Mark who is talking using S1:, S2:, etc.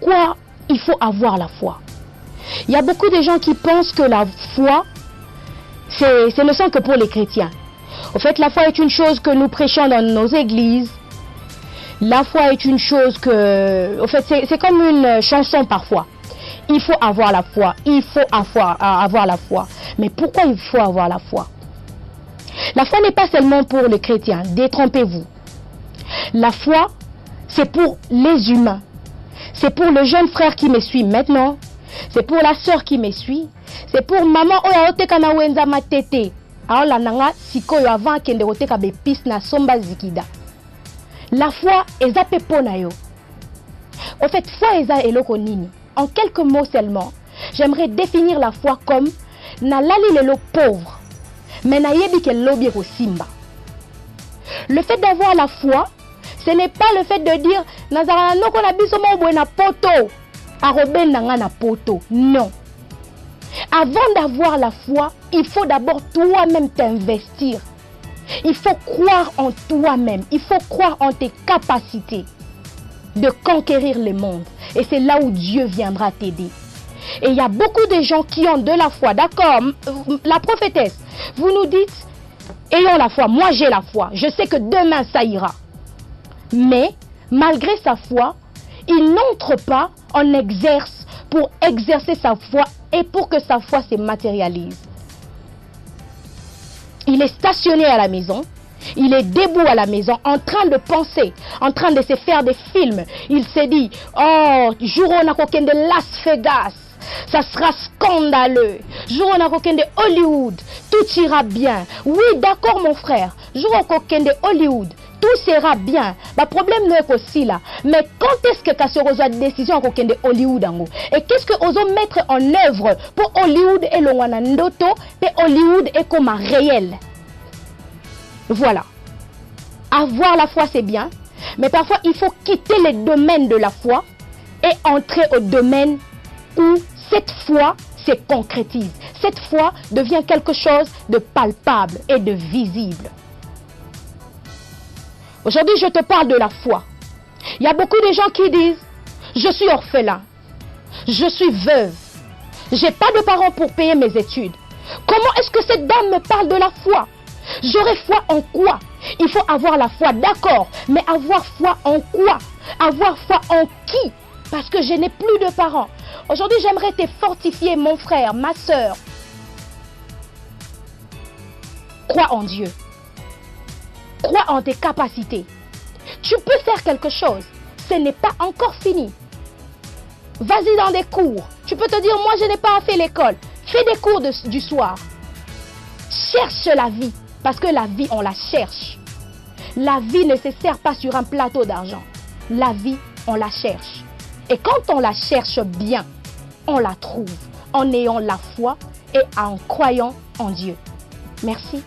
S1: pourquoi il faut avoir la foi? Il y a beaucoup de gens qui pensent que la foi, ce ne sont que pour les chrétiens. En fait, la foi est une chose que nous prêchons dans nos églises. La foi est une chose que... En fait, c'est comme une chanson parfois. Il faut avoir la foi. Il faut avoir la foi. Mais pourquoi il faut avoir la foi? La foi n'est pas seulement pour les chrétiens. Détrompez-vous. La foi, c'est pour les humains. C'est pour le jeune frère qui me suit maintenant. C'est pour la sœur qui me suit. C'est pour maman oya oteka na wenza matete. Aola nanga sikoyo avant kende oteka be pis na somba zikida. La foi eza pe pona yo. En fait, foi eza eloko nini. En quelques mots seulement, j'aimerais définir la foi comme na lali lelo pauvre, mais na yebi ke lobi ko simba. Le fait d'avoir la foi, ce n'est pas le fait de dire nazara noko na biso mo boye na poto, aroben nanga na poto. Non. Avant d'avoir la foi, il faut d'abord toi-même t'investir. Il faut croire en toi-même. Il faut croire en tes capacités de conquérir le monde. Et c'est là où Dieu viendra t'aider. Et il y a beaucoup de gens qui ont de la foi. D'accord, la prophétesse, vous nous dites, ayons la foi. Moi, j'ai la foi. Je sais que demain, ça ira. Mais, malgré sa foi, il n'entre pas en exerce pour exercer sa foi et pour que sa foi se matérialise. Il est stationné à la maison, il est debout à la maison, en train de penser, en train de se faire des films. Il s'est dit, oh, jour on a coquin de Las Vegas, ça sera scandaleux. Jour on a coquin de Hollywood, tout ira bien. Oui, d'accord mon frère, jour on a coquin de Hollywood, tout sera bien. Le problème n'est aussi là. Mais quand est-ce que tu as une décision de Hollywood? Et qu'est-ce que tu mettre en œuvre pour Hollywood et le Wanandoto et Hollywood est comme un réel? Voilà. Avoir la foi, c'est bien. Mais parfois, il faut quitter les domaines de la foi et entrer au domaine où cette foi se concrétise. Cette foi devient quelque chose de palpable et de visible. Aujourd'hui, je te parle de la foi. Il y a beaucoup de gens qui disent, je suis orphelin, je suis veuve, j'ai pas de parents pour payer mes études. Comment est-ce que cette dame me parle de la foi? J'aurai foi en quoi? Il faut avoir la foi, d'accord, mais avoir foi en quoi? Avoir foi en qui? Parce que je n'ai plus de parents. Aujourd'hui, j'aimerais te fortifier, mon frère, ma soeur. Crois en Dieu. Crois en tes capacités. Tu peux faire quelque chose. Ce n'est pas encore fini. Vas-y dans des cours. Tu peux te dire, moi je n'ai pas fait l'école. Fais des cours du soir. Cherche la vie. Parce que la vie, on la cherche. La vie ne se sert pas sur un plateau d'argent. La vie, on la cherche. Et quand on la cherche bien, on la trouve. En ayant la foi et en croyant en Dieu. Merci.